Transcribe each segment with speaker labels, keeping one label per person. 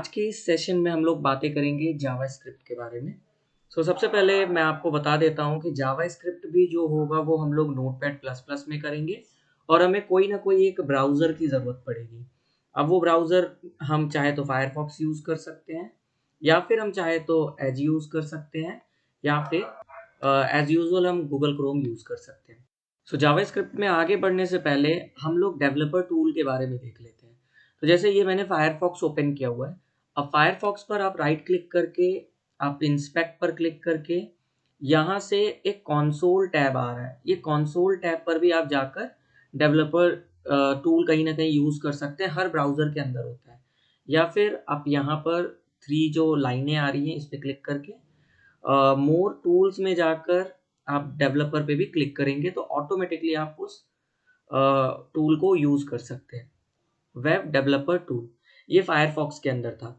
Speaker 1: आज के इस सेशन में हम लोग बातें करेंगे जावास्क्रिप्ट के बारे में। सबसे पहले मैं आपको बता देता हूँ कि जावास्क्रिप्ट भी जो होगा वो हम लोग नोटपैड प्लस प्लस में करेंगे और हमें कोई ना कोई एक ब्राउज़र की ज़रूरत पड़ेगी। अब वो ब्राउज़र हम चाहे तो फायरफॉक्स यूज़ कर सकते हैं या फिर हम चाहे तो एज यूज़ कर सकते हैं या फिर एज यूजुअल हम गूगल क्रोम यूज़ कर सकते हैं। जावास्क्रिप्ट में आगे बढ़ने से पहले हम लोग डेवलपर टूल के बारे में देख लेते हैं। तो जैसे ये मैंने फायरफॉक्स ओपन किया हुआ है। अब फायरफॉक्स पर आप राइट क्लिक करके आप इंस्पेक्ट पर क्लिक करके यहाँ से एक कंसोल टैब आ रहा है। ये कंसोल टैब पर भी आप जाकर डेवलपर टूल कहीं ना कहीं यूज़ कर सकते हैं। हर ब्राउज़र के अंदर होता है। या फिर आप यहाँ पर 3 जो लाइनें आ रही हैं इस पे क्लिक करके मोर टूल्स में जाकर आप डेवलपर पे भी क्लिक करेंगे तो ऑटोमेटिकली आप उस टूल को यूज़ कर सकते हैं। वेब डेवलपर टूल ये फायरफॉक्स के अंदर था।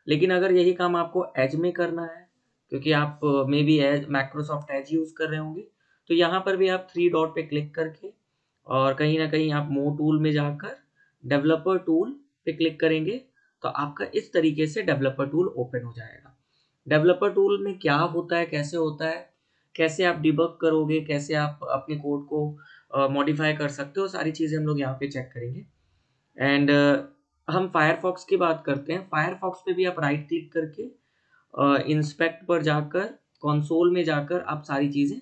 Speaker 1: लेकिन अगर यही काम आपको एज में करना है क्योंकि आप maybe Edge Microsoft Edge use कर रहे होंगे तो यहाँ पर भी आप 3 डॉट पे क्लिक करके और कहीं ना कहीं आप मोर टूल में जाकर डेवलपर टूल पे क्लिक करेंगे तो आपका इस तरीके से डेवलपर टूल ओपन हो जाएगा। डेवलपर टूल में क्या होता है, कैसे होता है, कैसे आप डिबग करोगे, कैसे आप अपने कोड को मॉडिफाई कर सकते हो, सारी चीज़ें हम लोग यहाँ पे चेक करेंगे। एंड हम फायरफॉक्स की बात करते हैं। फायरफॉक्स पे भी आप राइट क्लिक करके इंस्पेक्ट पर जाकर कंसोल में जाकर आप सारी चीज़ें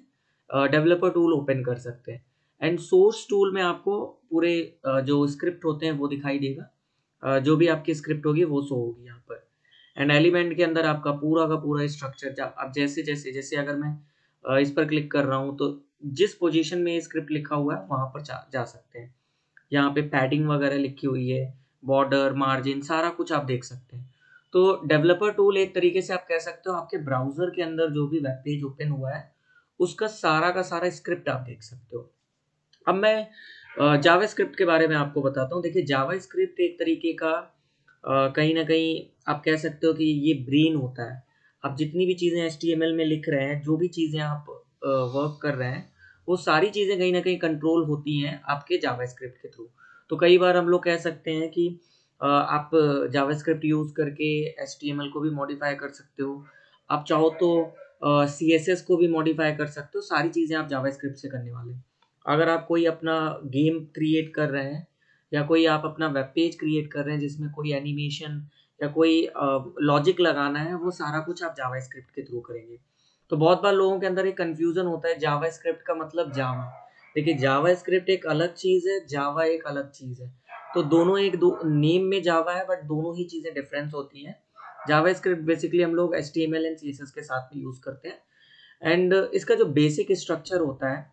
Speaker 1: डेवलपर टूल ओपन कर सकते हैं। एंड सोर्स टूल में आपको पूरे जो स्क्रिप्ट होते हैं वो दिखाई देगा। जो भी आपकी स्क्रिप्ट होगी वो शो होगी यहाँ पर। एंड एलिमेंट के अंदर आपका पूरा का पूरा स्ट्रक्चर अब जैसे जैसे जैसे अगर मैं इस पर क्लिक कर रहा हूँ तो जिस पोजीशन में स्क्रिप्ट लिखा हुआ है वहाँ पर जा सकते हैं। यहाँ पे पैडिंग वगैरह लिखी हुई है, बॉर्डर, मार्जिन सारा कुछ आप देख सकते हैं। तो डेवलपर टूल एक तरीके से आप कह सकते हो आपके ब्राउज़र के अंदर जो भी वेब पेज ओपन हुआ है, उसका सारा का सारा स्क्रिप्ट आप देख सकते हो। अब मैं जावास्क्रिप्ट के बारे में आपको बताता हूँ। देखिए जावास्क्रिप्ट एक तरीके का कहीं न कहीं आप कह सकते हो कि ये ब्रेन होता है। आप जितनी भी चीज़ें एचटीएमएल में लिख रहे हैं, जो भी चीज़ें आप वर्क कर रहे हैं, वो सारी चीज़ें कहीं न कहीं कंट्रोल होती हैं आपके जावास्क्रिप्ट के थ्रू। तो कई बार हम लोग कह सकते हैं कि आप जावास्क्रिप्ट यूज़ करके एचटीएमएल को भी मॉडिफ़ाई कर सकते हो। आप चाहो तो सीएसएस को भी मॉडिफ़ाई कर सकते हो। सारी चीज़ें आप जावास्क्रिप्ट से करने वाले हैं। अगर आप कोई अपना गेम क्रिएट कर रहे हैं या कोई आप अपना वेब पेज क्रिएट कर रहे हैं जिसमें कोई एनिमेशन या कोई लॉजिक लगाना है, वो सारा कुछ आप जावास्क्रिप्ट के थ्रू करेंगे। तो बहुत बार लोगों के अंदर एक कन्फ्यूज़न होता है जावास्क्रिप्ट का मतलब जावा। देखिए जावास्क्रिप्ट एक अलग चीज़ है, जावा एक अलग चीज़ है। तो दोनों एक दो नेम में जावा है बट दोनों ही चीज़ें डिफरेंस होती हैं। जावास्क्रिप्ट बेसिकली हम लोग एचटीएमएल एंड सीएसएस के साथ में यूज़ करते हैं। एंड इसका जो बेसिक स्ट्रक्चर होता है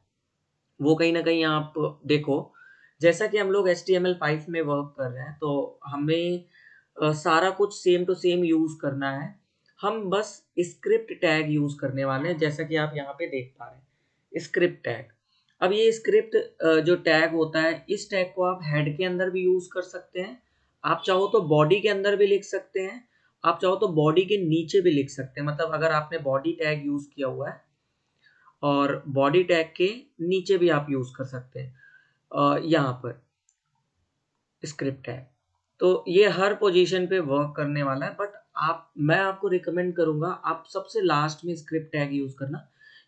Speaker 1: वो कहीं न कहीं आप देखो, जैसा कि हम लोग HTML5 में वर्क कर रहे हैं, तो हमें सारा कुछ सेम टू सेम यूज़ करना है। हम बस स्क्रिप्ट टैग यूज़ करने वाले हैं, जैसा कि आप यहाँ पे देख पा रहे हैं, स्क्रिप्ट टैग। अब ये स्क्रिप्ट जो टैग होता है, इस टैग को आप हेड के अंदर भी यूज़ कर सकते हैं। आप चाहो तो बॉडी के अंदर भी लिख सकते हैं। आप चाहो तो बॉडी के नीचे भी लिख सकते हैं। मतलब अगर आपने बॉडी टैग यूज़ किया हुआ है और बॉडी टैग के नीचे भी आप यूज़ कर सकते हैं यहाँ पर स्क्रिप्ट टैग। तो ये हर पोजीशन पे वर्क करने वाला है बट मैं आपको रिकमेंड करूँगा आप सबसे लास्ट में स्क्रिप्ट टैग यूज़ करना,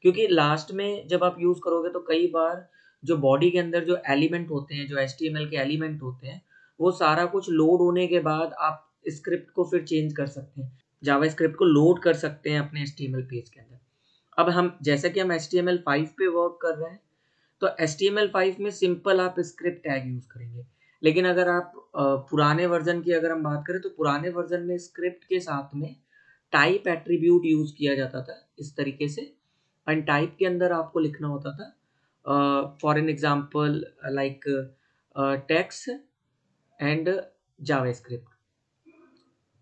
Speaker 1: क्योंकि लास्ट में जब आप यूज़ करोगे तो कई बार जो बॉडी के अंदर जो एलिमेंट होते हैं, जो एचटीएमएल के एलिमेंट होते हैं, वो सारा कुछ लोड होने के बाद आप स्क्रिप्ट को फिर चेंज कर सकते हैं। जावास्क्रिप्ट को लोड कर सकते हैं अपने एचटीएमएल पेज के अंदर। अब हम जैसा कि हम HTML5 पे वर्क कर रहे हैं, तो HTML5 में सिंपल आप स्क्रिप्ट टैग यूज़ करेंगे। लेकिन अगर आप पुराने वर्ज़न की अगर हम बात करें तो पुराने वर्ज़न में स्क्रिप्ट के साथ में टाइप एट्रीब्यूट यूज़ किया जाता था इस तरीके से। एंड टाइप के अंदर आपको लिखना होता था for an example like text and JavaScript.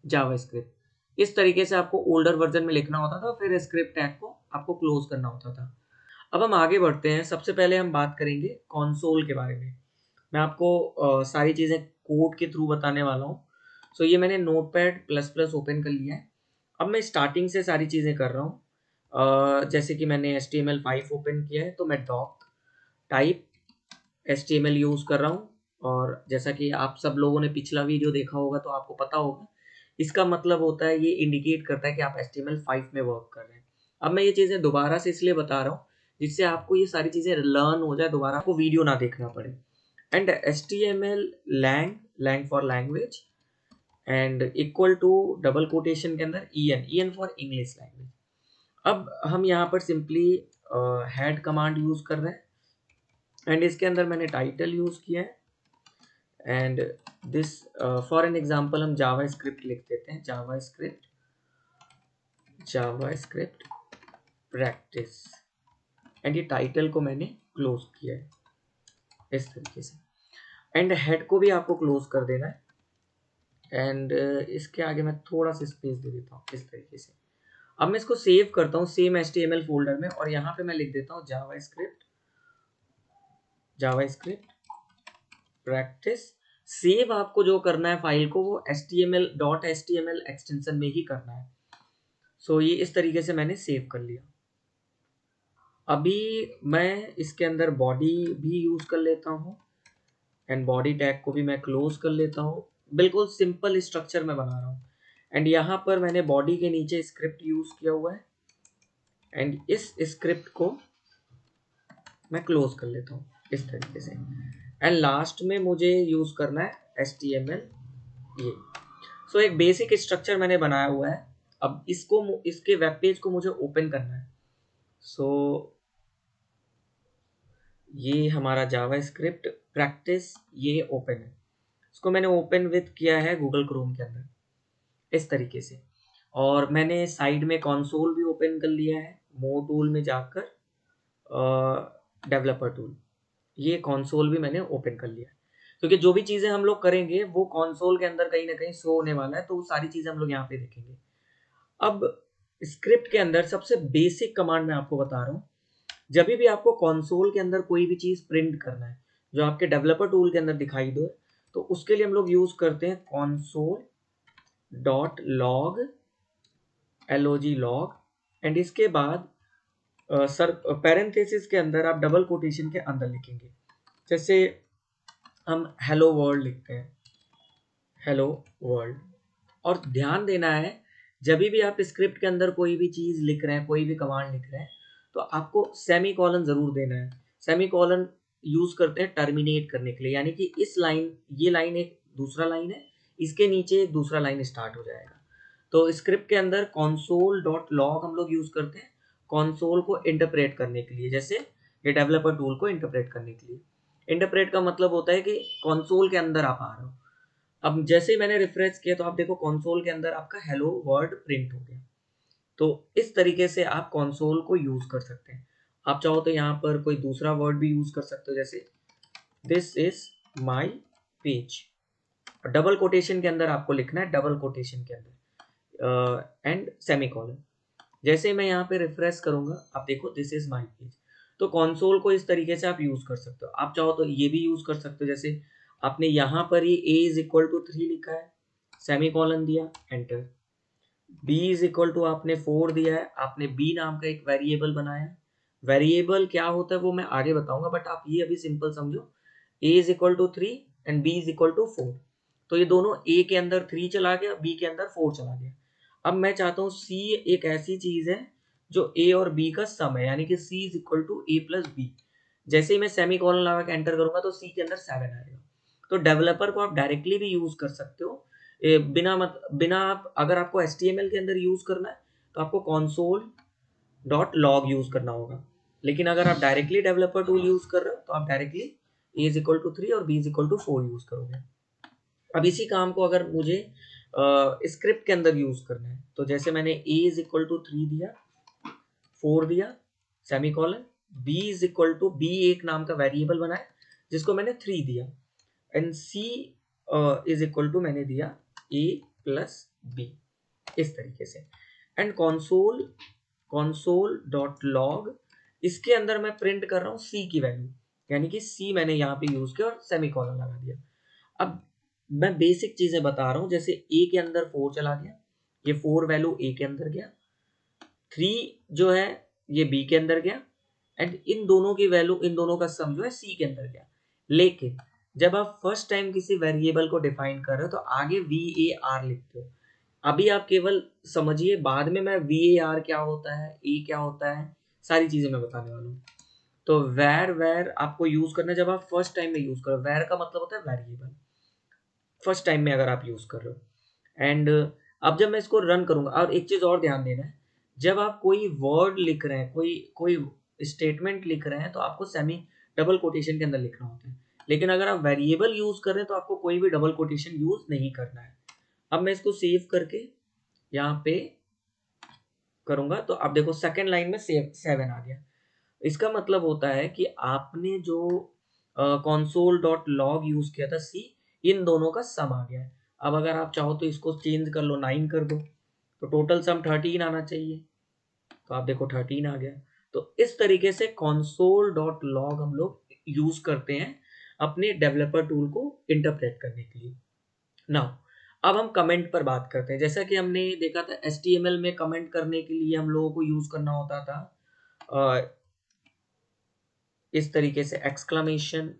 Speaker 1: JavaScript इस तरीके से आपको ओल्डर वर्ज़न में लिखना होता था, फिर स्क्रिप्ट टैग को आपको क्लोज़ करना होता था। अब हम आगे बढ़ते हैं। सबसे पहले हम बात करेंगे कंसोल के बारे में। मैं आपको सारी चीज़ें कोड के थ्रू बताने वाला हूँ। ये मैंने नोटपैड प्लस प्लस ओपन कर लिया है। अब मैं स्टार्टिंग से सारी चीज़ें कर रहा हूँ। जैसे कि मैंने HTML5 ओपन किया है तो मैं डॉक टाइप HTML यूज़ कर रहा हूँ। और जैसा कि आप सब लोगों ने पिछला वीडियो देखा होगा तो आपको पता होगा इसका मतलब होता है, ये इंडिकेट करता है कि आप HTML5 में वर्क कर रहे हैं। अब मैं ये चीज़ें दोबारा से इसलिए बता रहा हूँ जिससे आपको ये सारी चीज़ें लर्न हो जाए, दोबारा आपको वीडियो ना देखना पड़े। And HTML lang for language and equal to double quotation के अंदर EN फॉर इंग्लिश लैंग्वेज। अब हम यहाँ पर सिंपली हेड कमांड यूज कर रहे हैं एंड इसके अंदर मैंने टाइटल यूज किया है and this for an example हम जावास्क्रिप्ट लिख देते हैं, जावास्क्रिप्ट प्रैक्टिस एंड ये टाइटल को मैंने क्लोज किया है इस तरीके से। एंड हेड को भी आपको क्लोज कर देना है एंड इसके आगे मैं थोड़ा सा स्पेस दे देता हूँ इस तरीके से। अब मैं इसको सेव करता हूँ सेम HTML फोल्डर में और यहाँ पे मैं लिख देता हूँ जावास्क्रिप्ट प्रैक्टिस। सेव आपको जो करना है फाइल को वो HTML एक्सटेंशन में ही करना है। सो ये इस तरीके से मैंने सेव कर लिया। अभी मैं इसके अंदर बॉडी भी यूज कर लेता हूँ एंड बॉडी टैग को भी मैं क्लोज कर लेता हूँ। बिल्कुल सिंपल स्ट्रक्चर में बना रहा हूँ एंड यहाँ पर मैंने बॉडी के नीचे स्क्रिप्ट यूज किया हुआ है एंड इस स्क्रिप्ट को मैं क्लोज कर लेता हूँ इस तरीके से। एंड लास्ट में मुझे यूज करना है HTML ये। सो एक बेसिक स्ट्रक्चर मैंने बनाया हुआ है। अब इसको इसके वेब पेज को मुझे ओपन करना है। सो ये हमारा जावास्क्रिप्ट प्रैक्टिस ये ओपन है। इसको मैंने ओपन विथ किया है गूगल क्रोम के अंदर इस तरीके से। और मैंने साइड में कंसोल भी ओपन कर लिया है, मोर टूल में जाकर डेवलपर टूल, ये कंसोल भी मैंने ओपन कर लिया है क्योंकि जो भी चीज़ें हम लोग करेंगे वो कंसोल के अंदर कहीं ना कहीं शो होने वाला है, तो वो सारी चीज़ें हम लोग यहाँ पे देखेंगे। अब स्क्रिप्ट के अंदर सबसे बेसिक कमांड मैं आपको बता रहा हूँ। जब भी आपको कंसोल के अंदर कोई भी चीज़ प्रिंट करना है जो आपके डेवलपर टूल के अंदर दिखाई दो, तो उसके लिए हम लोग यूज करते हैं console.log log एंड इसके बाद सर पैरेंथेसिस के अंदर आप डबल कोटेशन के अंदर लिखेंगे। जैसे हम हेलो वर्ल्ड लिखते हैं, हेलो वर्ल्ड। और ध्यान देना है जब भी आप स्क्रिप्ट के अंदर कोई भी चीज़ लिख रहे हैं, कोई भी कमांड लिख रहे हैं, तो आपको सेमी कॉलन जरूर देना है। सेमी कॉलन यूज करते हैं टर्मिनेट करने के लिए, यानी कि इस लाइन, ये लाइन एक दूसरा लाइन है, इसके नीचे एक दूसरा लाइन स्टार्ट हो जाएगा। तो स्क्रिप्ट के अंदर console.log हम लोग यूज करते हैं कंसोल को इंटरप्रेट करने के लिए, जैसे ये डेवलपर टूल को इंटरप्रेट करने के लिए। इंटरप्रेट का मतलब होता है कि कंसोल के अंदर आप आ रहे हो। अब जैसे ही मैंने रिफ्रेश किया तो आप देखो कंसोल के अंदर आपका हेलो वर्ड प्रिंट हो गया। तो इस तरीके से आप कंसोल को यूज कर सकते हैं। आप चाहो तो यहाँ पर कोई दूसरा वर्ड भी यूज कर सकते हो, जैसे this is my page. Double quotation के अंदर आपको लिखना है, डबल कोटेशन के अंदर एंड सेमीकोलन। जैसे मैं यहाँ पे रिफ्रेश करूंगा आप देखो दिस इज माई पेज। तो कंसोल को इस तरीके से आप यूज कर सकते हो। आप चाहो तो ये भी यूज कर सकते हो, जैसे आपने यहाँ पर ही a इज इक्वल टू 3 लिखा है, सेमीकोलन दिया, enter. b is equal to आपने 4 दिया है, आपने b नाम का एक वेरिएबल बनाया। वेरिएबल क्या होता है वो मैं आगे बताऊंगा, बट आप ये अभी सिंपल समझो, a is equal to 3 and b is equal to 4। तो ये दोनों a के अंदर 3 चला गया, b के अंदर 4 चला गया। अब मैं चाहता हूँ c एक ऐसी चीज है जो a और b का सम है, यानी कि c is equal to a plus B. जैसे ही मैं सेमी कॉलन लगा के एंटर करूंगा तो c के अंदर 7 आएगा। तो डेवलपर को आप डायरेक्टली भी यूज कर सकते हो, बिना आप, अगर आपको HTML के अंदर यूज करना है तो आपको console.log यूज करना होगा। लेकिन अगर आप डायरेक्टली डेवलपर टूल यूज कर रहे हो तो आप directly a is equal to 3 और b is equal to 4 use करोगे। अब इसी काम को अगर मुझे स्क्रिप्ट के अंदर यूज करना है तो जैसे मैंने a इज इक्वल टू 3 दिया, 4 दिया, semicolon, b is equal to b एक नाम का वेरिएबल बनाया जिसको मैंने 3 दिया, and c is equal to मैंने दिया a प्लस b इस तरीके से। एंड console.log इसके अंदर मैं प्रिंट कर रहा हूँ c की वैल्यू, यानी कि c मैंने यहाँ पे यूज किया और सेमीकोलन लगा दिया। अब मैं बेसिक चीजें बता रहा हूँ, जैसे a के अंदर 4 चला गया, ये 4 वैल्यू a के अंदर गया, 3 जो है ये b के अंदर गया, एंड इन दोनों की वैल्यू, इन दोनों का सम जो है c के अंदर गया। लेकिन जब आप फर्स्ट टाइम किसी वेरिएबल को डिफाइन कर रहे हो तो आगे var लिखते हो, अभी आप केवल समझिए, बाद में मैं VAR क्या होता है, ए क्या होता है, सारी चीजें मैं बताने वाला हूँ। तो वेर आपको यूज करना है जब आप फर्स्ट टाइम में यूज करो। वेर का मतलब होता है वेरिएबल, फर्स्ट टाइम में अगर आप यूज कर रहे हो। एंड अब जब मैं इसको रन करूंगा, और एक चीज और ध्यान देना है, जब आप कोई वर्ड लिख रहे हैं, कोई कोई स्टेटमेंट लिख रहे हैं, तो आपको सेमी डबल कोटेशन के अंदर लिखना होता है। लेकिन अगर आप वेरिएबल यूज कर रहे हैं तो आपको कोई भी डबल कोटेशन यूज नहीं करना है। अब मैं इसको सेव करके यहाँ पे करूंगा, तो आप देखो सेकंड लाइन में 7 आ गया। इसका मतलब होता है कि आपने जो console डॉट लॉग यूज किया था, सी, इन दोनों का सम आ गया है। अब अगर आप चाहो तो इसको चेंज कर लो, 9 कर दो, तो टोटल सम 13 आना चाहिए। तो आप देखो 13 आ गया। तो इस तरीके से console डॉट लॉग हम लोग यूज करते हैं अपने डेवलपर टूल को इंटरप्रेट करने के लिए। नाउ अब हम कमेंट पर बात करते हैं। जैसा कि हमने देखा था HTML में कमेंट करने के लिए हम लोगों को यूज करना होता था इस तरीके से एक्सक्लेमेशन,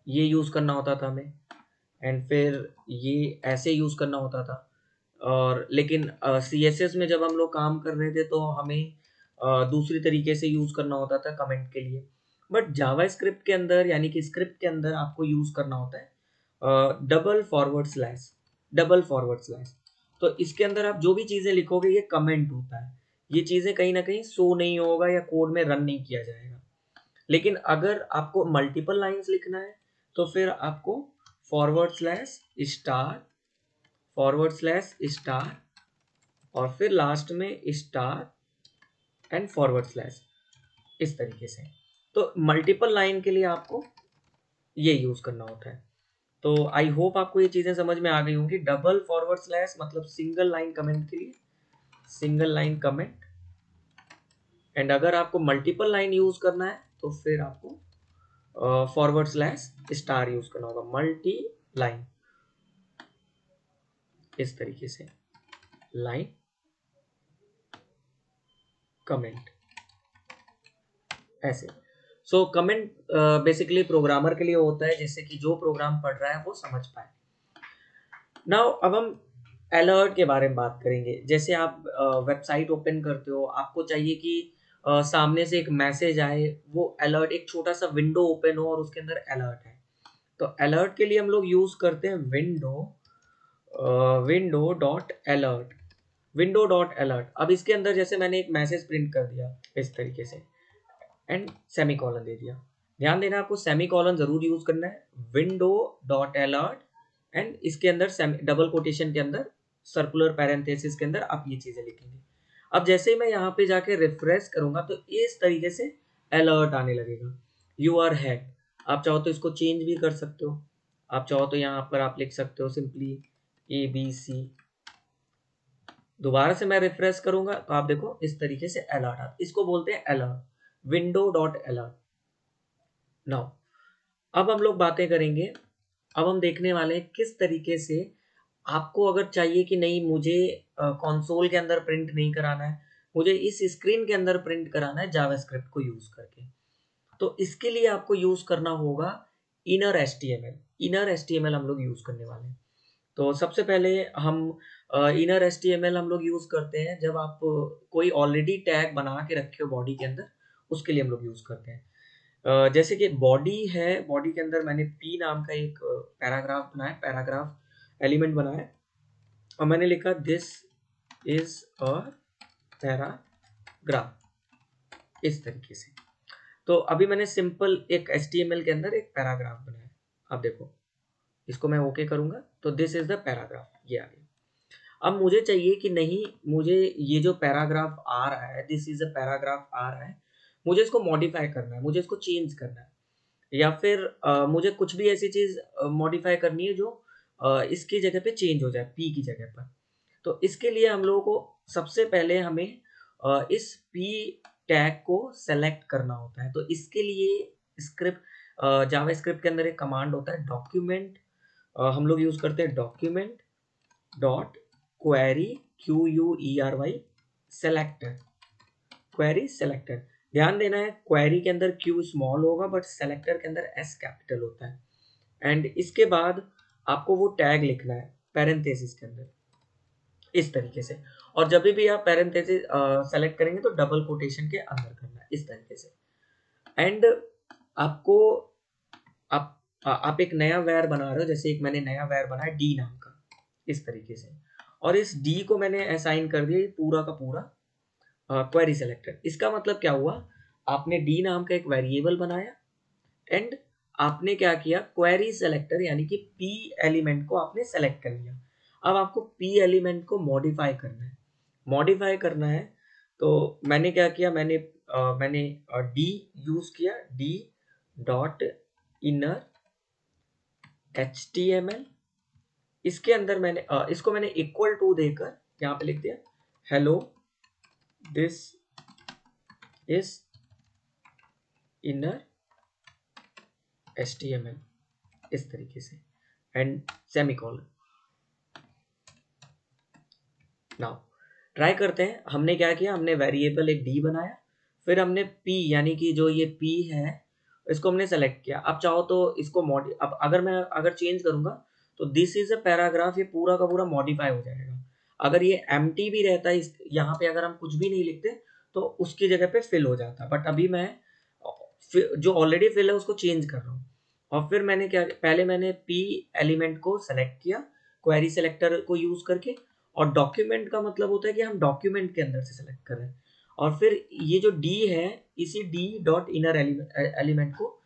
Speaker 1: ये यूज करना होता था हमें। एंड फिर ये ऐसे यूज करना होता था। और लेकिन CSS में जब हम लोग काम कर रहे थे तो हमें दूसरी तरीके से यूज करना होता था कमेंट के लिए। बट जावा स्क्रिप्ट के अंदर, यानी कि स्क्रिप्ट के अंदर, आपको यूज करना होता है double forward slash, double forward slash. तो इसके अंदर आप जो भी चीजें लिखोगे ये कमेंट होता है। ये चीजें कहीं ना कहीं शो नहीं होगा या कोड में रन नहीं किया जाएगा। लेकिन अगर आपको मल्टीपल लाइंस लिखना है तो फिर आपको forward slash star, forward slash star, और फिर लास्ट में स्टार एंड फॉरवर्ड स्लैश, इस तरीके से। तो मल्टीपल लाइन के लिए आपको ये यूज करना होता है। तो आई होप आपको ये चीजें समझ में आ गई होंगी। डबल फॉरवर्ड स्लैश मतलब सिंगल लाइन कमेंट के लिए, सिंगल लाइन कमेंट। एंड अगर आपको मल्टीपल लाइन यूज करना है तो फिर आपको फॉरवर्ड स्लैश स्टार यूज करना होगा, मल्टी लाइन, इस तरीके से लाइन कमेंट, ऐसे। सो कमेंट बेसिकली प्रोग्रामर के लिए होता है, जिससे कि जो प्रोग्राम पढ़ रहा है वो समझ पाए। नाउ अब हम अलर्ट के बारे में बात करेंगे। जैसे आप वेबसाइट ओपन करते हो, आपको चाहिए कि सामने से एक मैसेज आए, वो अलर्ट, एक छोटा सा विंडो ओपन हो और उसके अंदर अलर्ट है। तो अलर्ट के लिए हम लोग यूज करते हैं window dot alert, window dot alert. अब इसके अंदर जैसे मैंने एक मैसेज प्रिंट कर दिया इस तरीके से, एंड सेमी कॉलन दे दिया। ध्यान देना, आपको सेमी कॉलन जरूर यूज करना है। विंडो डॉट अलर्ट, एंड इसके अंदर डबल कोटेशन के अंदर, सर्कुलर पैरेंथेसिस के अंदर आप ये चीजें लिखेंगे। अब जैसे ही मैं यहाँ पे जाके रिफ्रेश करूंगा तो इस तरीके से अलर्ट आने लगेगा, यू आर हैक। आप चाहो तो इसको चेंज भी कर सकते हो। आप चाहो तो यहाँ पर आप लिख सकते हो सिंपली ABC। दोबारा से मैं रिफ्रेश करूंगा तो आप देखो इस तरीके से अलर्ट आता, इसको बोलते हैं alert, window dot alert. Now अब हम लोग बातें करेंगे, अब हम देखने वाले हैं किस तरीके से आपको अगर चाहिए कि नहीं, मुझे कंसोल के अंदर प्रिंट नहीं कराना है, मुझे इस स्क्रीन के अंदर प्रिंट कराना है जावास्क्रिप्ट को यूज करके। तो इसके लिए आपको यूज करना होगा इनर HTML। इनर HTML हम लोग यूज करने वाले हैं। तो सबसे पहले हम इनर HTML हम लोग यूज करते हैं जब आप कोई ऑलरेडी टैग बना के रखे हो बॉडी के अंदर, उसके लिए हम लोग यूज करते हैं। जैसे कि बॉडी है, बॉडी के अंदर मैंने P नाम का एक पैराग्राफ बनाया, पैराग्राफ एलिमेंट बनाया, और मैंने लिखा दिस इज अ पैराग्राफ, इस तरीके से। तो अभी मैंने सिंपल एक HTML के अंदर एक पैराग्राफ बनाया। अब देखो, इसको मैं ओके करूंगा तो दिस इज द पैराग्राफ, ये आ गया। अब मुझे चाहिए कि नहीं, मुझे ये जो पैराग्राफ आ रहा है, दिस इज अ पैराग्राफ आ रहा है, मुझे इसको मॉडिफाई करना है, मुझे इसको चेंज करना है, या फिर मुझे कुछ भी ऐसी चीज मॉडिफाई करनी है जो इसकी जगह पे चेंज हो जाए, पी की जगह पर। तो इसके लिए हम लोगों को सबसे पहले हमें इस पी टैग को सेलेक्ट करना होता है। तो इसके लिए स्क्रिप्ट, जावा स्क्रिप्ट के अंदर एक कमांड होता है डॉक्यूमेंट, हम लोग यूज करते हैं document dot query, QUERY selector, query selector. ध्यान देना है, क्वेरी के अंदर Q स्मॉल होगा बट सेलेक्टर के अंदर S कैपिटल होता है। एंड इसके बाद आपको वो टैग लिखना है पैरेंथेसिस के अंदर। इस तरीके से। और जब भी आप पैरेंथेसिस सेलेक्ट करेंगे तो डबल कोटेशन के अंदर करना है इस तरीके से। एंड आपको आप एक नया वेर बना रहे हो, जैसे एक मैंने नया वेर बनाया डी नाम का इस तरीके से, और इस डी को मैंने असाइन कर दिया पूरा का पूरा क्वेरी सेलेक्टर। इसका मतलब क्या हुआ, आपने डी नाम का एक वेरिएबल बनाया एंड आपने क्या किया, क्वेरी सेलेक्टर यानी कि पी एलिमेंट को आपने सेलेक्ट कर लिया। अब आपको पी एलिमेंट को मॉडिफाई करना है। मॉडिफाई करना है तो मैंने क्या किया, मैंने डी यूज किया, डी डॉट इनर HTML। इसके अंदर मैंने इसको मैंने इक्वल टू देकर यहाँ पे लिख दिया hello this is inner HTML इस तरीके से एंड सेमीकोलन। नाउ ट्राई करते हैं। हमने क्या किया, हमने वेरिएबल एक डी बनाया, फिर हमने पी यानी कि जो ये पी है इसको हमने सेलेक्ट किया। अब चाहो तो इसको अब अगर चेंज करूंगा तो दिस इज अ पैराग्राफ, ये पूरा का पूरा मॉडिफाई हो जाएगा। अगर ये एम्प्टी भी रहता है यहाँ पे, अगर हम कुछ भी नहीं लिखते तो उसकी जगह पे फिल हो जाता, बट अभी मैं जो ऑलरेडी फिल है उसको चेंज कर रहा हूँ। और फिर मैंने क्या, पहले मैंने पी एलिमेंट को सेलेक्ट किया क्वेरी सेलेक्टर को यूज करके, और डॉक्यूमेंट का मतलब होता है कि हम डॉक्यूमेंट के अंदर से सेलेक्ट कर रहे हैं। और फिर ये जो डी है, इसी डी डॉट इनर एलिमेंट को,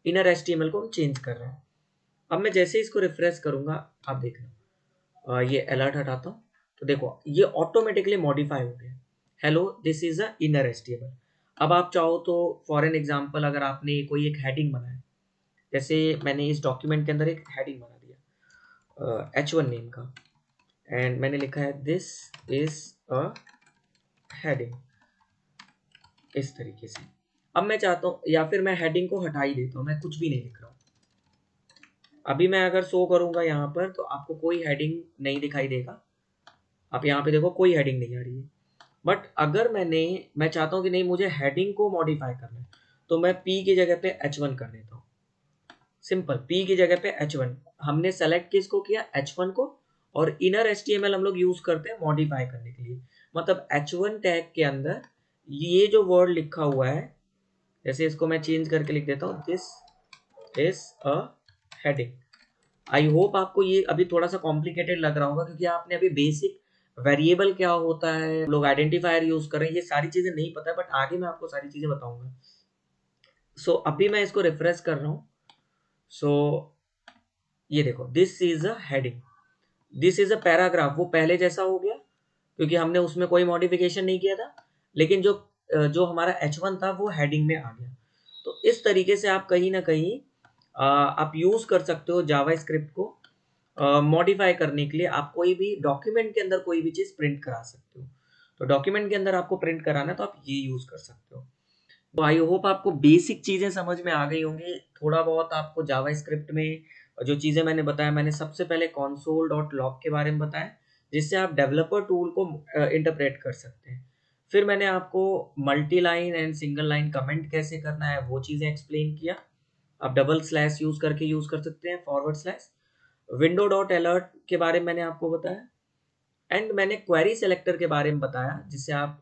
Speaker 1: इनर HTML को हम चेंज कर रहे हैं। अब मैं जैसे इसको रिफ्रेश करूंगा, आप देखना ये अलर्ट हटाता हूँ तो देखो ये ऑटोमेटिकली मॉडिफाई हो गया। Hello this is a inner HTML। अब आप चाहो तो फॉर एन एग्जाम्पल, अगर आपने कोई एक हेडिंग बनाया, जैसे मैंने इस डॉक्यूमेंट के अंदर एक हेडिंग बना दिया H1 नेम का, एंड मैंने लिखा है दिस इज अ हेडिंग इस तरीके से। अब मैं चाहता हूँ, या फिर मैं हेडिंग को हटा ही देता हूँ, मैं कुछ भी नहीं लिख रहा हूँ। अभी मैं अगर शो करूंगा यहाँ पर तो आपको कोई हेडिंग नहीं दिखाई देगा। आप यहाँ पे देखो कोई हेडिंग नहीं आ रही है। बट अगर मैं चाहता हूँ कि नहीं मुझे हेडिंग को मॉडिफाई करना है, तो मैं P की जगह पे H1 कर देता हूँ। सिंपल, P की जगह पे H1। हमने सेलेक्ट किसको किया, H1 को, और इनर HTML हम लोग यूज करते हैं मॉडिफाई करने के लिए। मतलब H1 टैग के अंदर ये जो वर्ड लिखा हुआ है, जैसे इसको मैं चेंज करके लिख देता हूँ this is a heading. I hope आपको ये अभी थोड़ा सा कॉम्प्लिकेटेड लग रहा होगा, क्योंकि आपने अभी बेसिक वेरिएबल क्या होता है, लोग आइडेंटिफायर यूज कर रहे हैं, ये सारी चीजें नहीं पता है, बट आगे मैं आपको सारी चीजें बताऊंगा। सो अभी मैं इसको रिफ्रेश कर रहा हूँ। सो ये देखो this is a heading, this is a paragraph, वो पहले जैसा हो गया क्योंकि हमने उसमें कोई मॉडिफिकेशन नहीं किया था, लेकिन जो हमारा H1 था वो हेडिंग में आ गया। तो इस तरीके से आप कहीं ना कहीं आप यूज कर सकते हो जावास्क्रिप्ट को मॉडिफाई करने के लिए। आप कोई भी डॉक्यूमेंट के अंदर कोई भी चीज प्रिंट करा सकते हो। तो डॉक्यूमेंट के अंदर आपको प्रिंट कराना है तो आप ये यूज कर सकते हो। तो आई होप आपको बेसिक चीजें समझ में आ गई होंगी। थोड़ा बहुत आपको जावास्क्रिप्ट में जो चीजें मैंने बताया, मैंने सबसे पहले console.log के बारे में बताया, जिससे आप डेवलपर टूल को इंटरप्रेट कर सकते हैं। फिर मैंने आपको multi line and single line comment कैसे करना है वो चीजें एक्सप्लेन किया। आप डबल स्लैश यूज करके यूज कर सकते हैं, forward slash. Window dot alert के बारे में मैंने आपको बताया, एंड मैंने क्वेरी सेलेक्टर के बारे में बताया, जिससे आप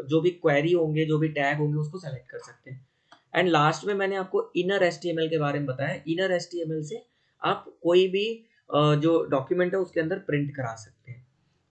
Speaker 1: जो भी क्वेरी होंगे, जो भी टैग होंगे, उसको सेलेक्ट कर सकते हैं। एंड लास्ट में मैंने आपको इनर HTML के बारे में बताया। इनर HTML से आप कोई भी जो डॉक्यूमेंट है उसके अंदर प्रिंट करा सकते हैं।